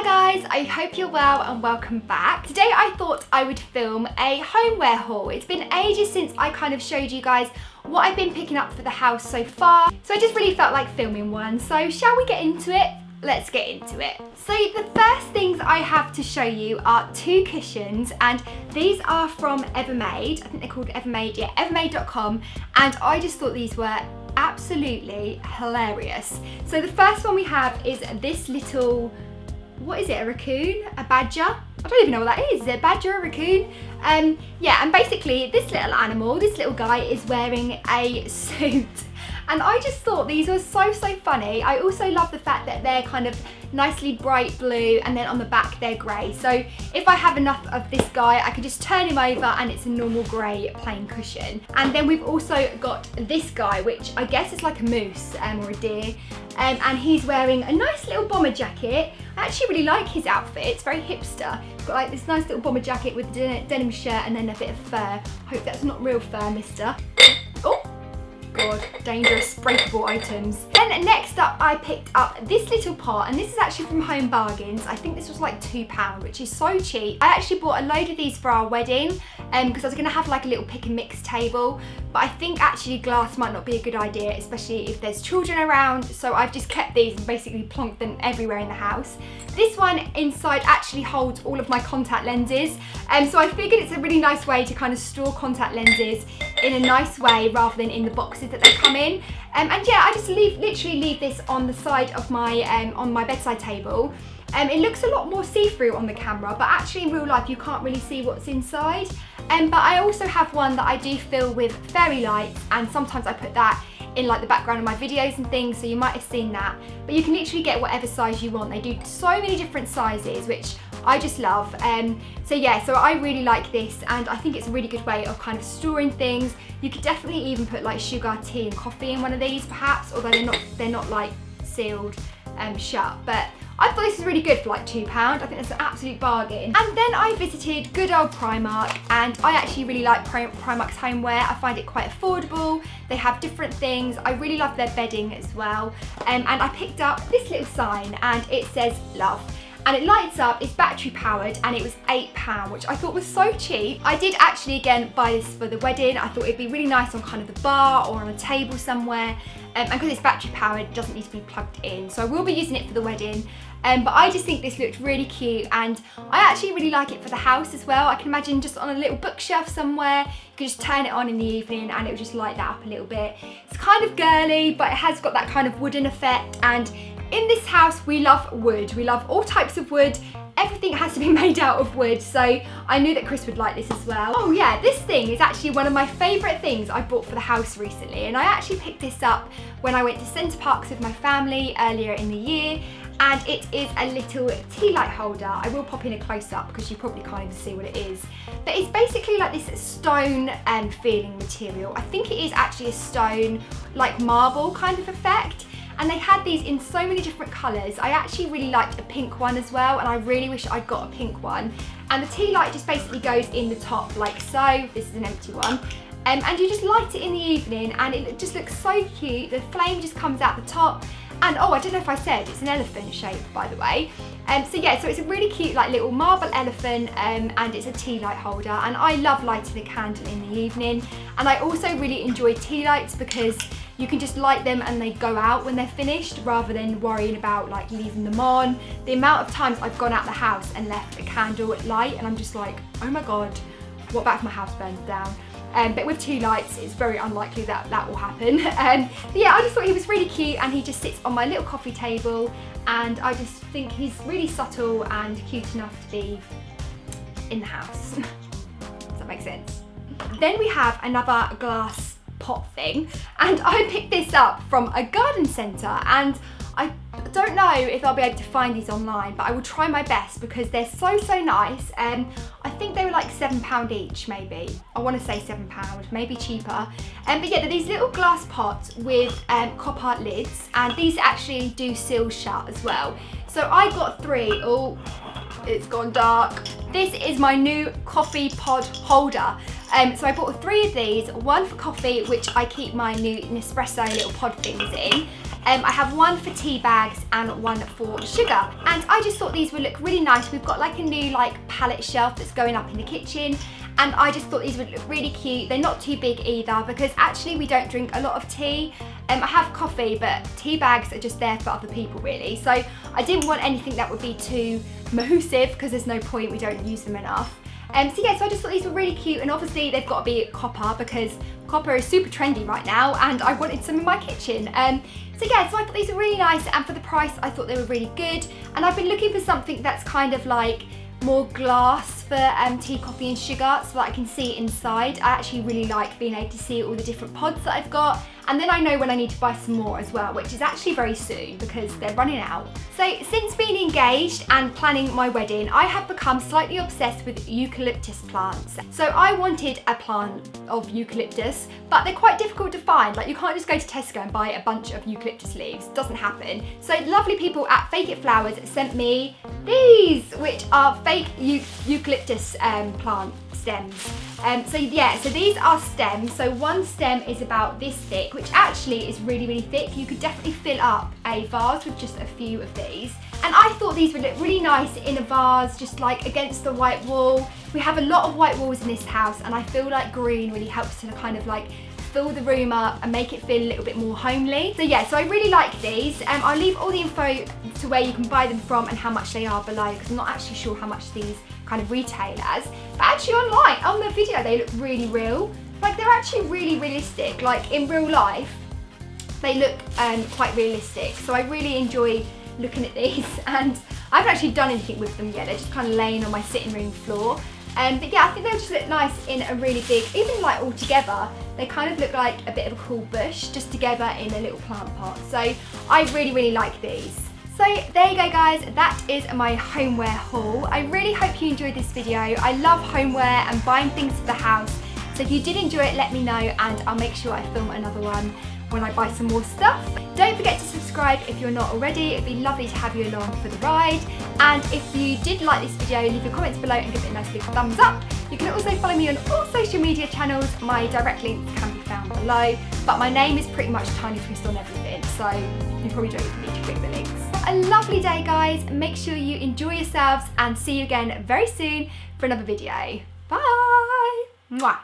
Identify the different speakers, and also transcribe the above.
Speaker 1: Hi guys, I hope you're well and welcome back. Today I thought I would film a homeware haul. It's been ages since I kind of showed you guys what I've been picking up for the house so far, so I just really felt like filming one. So shall we get into it? Let's get into it. So the first things I have to show you are two cushions, and these are from Evermade. I think they're called Evermade, yeah, evermade.com, and I just thought these were absolutely hilarious. So the first one we have is this little, what is it, a raccoon? A badger? I don't even know what that is. Is it a badger or a raccoon? Yeah, and basically this little animal, this little guy is wearing a suit. And I just thought these were so funny. I also love the fact that they're kind of nicely bright blue, and then on the back they're grey. So if I have enough of this guy, I can just turn him over and it's a normal grey plain cushion. And then we've also got this guy, which I guess is like a moose or a deer. And he's wearing a nice little bomber jacket. I actually really like his outfit, it's very hipster. He's got like this nice little bomber jacket with a denim shirt and then a bit of fur. Hope that's not real fur, mister. Oh! God, dangerous breakable items. Then next up I picked up this little pot, and this is actually from Home Bargains. I think this was like £2, which is so cheap. I actually bought a load of these for our wedding because I was going to have like a little pick and mix table, but I think actually glass might not be a good idea, especially if there's children around, so I've just kept these and basically plonked them everywhere in the house. This one inside actually holds all of my contact lenses, so I figured it's a really nice way to kind of store contact lenses in a nice way rather than in the boxes that they come in. And yeah, I just literally leave this on the side of my bedside table. It looks a lot more see-through on the camera, but actually in real life you can't really see what's inside. But I also have one that I do fill with fairy lights, and sometimes I put that in like the background of my videos and things, so you might have seen that. But you can literally get whatever size you want. They do so many different sizes, which I just love. So yeah, so I really like this, and I think it's a really good way of kind of storing things. You could definitely even put like sugar, tea and coffee in one of these perhaps, although they're not like sealed shut. But I thought this was really good for like £2. I think that's an absolute bargain. And then I visited good old Primark, and I actually really like Primark's homeware. I find it quite affordable. They have different things. I really love their bedding as well. And I picked up this little sign, and it says love. And it lights up, it's battery powered, and it was £8, which I thought was so cheap. I did actually again buy this for the wedding. I thought it'd be really nice on kind of the bar or on a table somewhere. And because it's battery powered, it doesn't need to be plugged in. So I will be using it for the wedding. But I just think this looked really cute, and I actually really like it for the house as well. I can imagine just on a little bookshelf somewhere, you could just turn it on in the evening and it would just light that up a little bit. It's kind of girly, but it has got that kind of wooden effect, and in this house we love wood. We love all types of wood. Everything has to be made out of wood, so I knew that Chris would like this as well. Oh yeah, this thing is actually one of my favourite things I bought for the house recently, and I actually picked this up when I went to Centre Parks with my family earlier in the year, and it is a little tea light holder. I will pop in a close-up because you probably can't even see what it is. But it's basically like this stone feeling material. I think it is actually a stone, like marble kind of effect. And they had these in so many different colours. I actually really liked a pink one as well, and I really wish I'd got a pink one. And the tea light just basically goes in the top like so. This is an empty one. And you just light it in the evening, and it just looks so cute. The flame just comes out the top. And oh, I don't know if I said, it's an elephant shape, by the way. So yeah, so it's a really cute like little marble elephant, and it's a tea light holder. And I love lighting a candle in the evening. And I also really enjoy tea lights because you can just light them and they go out when they're finished, rather than worrying about like leaving them on. The amount of times I've gone out the house and left a candle at light, and I'm just like, oh my God, what about if my house burns down? But with tea lights, it's very unlikely that that will happen. But yeah, I just thought he was really cute, and he just sits on my little coffee table, and I just think he's really subtle and cute enough to be in the house. Does that make sense? Then we have another glass pot thing, and I picked this up from a garden centre, and I don't know if I'll be able to find these online, but I will try my best because they're so nice. I think they were like £7 each, maybe. I want to say £7, maybe cheaper. But yeah, they're these little glass pots with copper lids, and these actually do seal shut as well. So I got 3. Oh, it's gone dark. This is my new coffee pod holder. So I bought 3 of these, one for coffee, which I keep my new Nespresso little pod things in. I have one for tea bags and one for sugar. And I just thought these would look really nice. We've got like a new like palette shelf that's going up in the kitchen. And I just thought these would look really cute. They're not too big either because actually we don't drink a lot of tea. I have coffee, but tea bags are just there for other people really. So I didn't want anything that would be too massive because there's no point, we don't use them enough. So yeah, so I just thought these were really cute, and obviously they've got to be copper because copper is super trendy right now and I wanted some in my kitchen. So yeah, so I thought these were really nice, and for the price I thought they were really good. And I've been looking for something that's kind of like more glass for tea, coffee and sugar so that I can see inside. I actually really like being able to see all the different pods that I've got, and then I know when I need to buy some more as well, which is actually very soon because they're running out. So since being engaged and planning my wedding, I have become slightly obsessed with eucalyptus plants. So I wanted a plant of eucalyptus, but they're quite difficult to find. Like, you can't just go to Tesco and buy a bunch of eucalyptus leaves. It doesn't happen. So lovely people at Fake It Flowers sent me these, which are fake eucalyptus plant stems. So yeah, so these are stems. So one stem is about this thick, which actually is really, really thick. You could definitely fill up a vase with just a few of these. And I thought these would look really nice in a vase, just like against the white wall. We have a lot of white walls in this house, and I feel like green really helps to kind of like fill the room up and make it feel a little bit more homely. So yeah, so I really like these. I'll leave all the info to where you can buy them from and how much they are below, because I'm not actually sure how much these kind of retail as. But actually online, on the video, they look really real. Like, they're actually really realistic. Like in real life, they look quite realistic. So I really enjoy looking at these, and I haven't actually done anything with them yet. They're just kind of laying on my sitting room floor. But yeah, I think they'll just look nice in a really big, even like all together, they kind of look like a bit of a cool bush just together in a little plant pot. So I really, really like these. So there you go guys, that is my homeware haul. I really hope you enjoyed this video. I love homeware and buying things for the house. So if you did enjoy it, let me know, and I'll make sure I film another one when I buy some more stuff. Don't forget to subscribe if you're not already. It'd be lovely to have you along for the ride. And if you did like this video, leave your comments below and give it a nice big thumbs up. You can also follow me on all social media channels. My direct links can be found below, but my name is pretty much Tiny Twist on everything, so you probably don't even need to click the links. A lovely day guys, make sure you enjoy yourselves, and see you again very soon for another video. Bye! Mwah.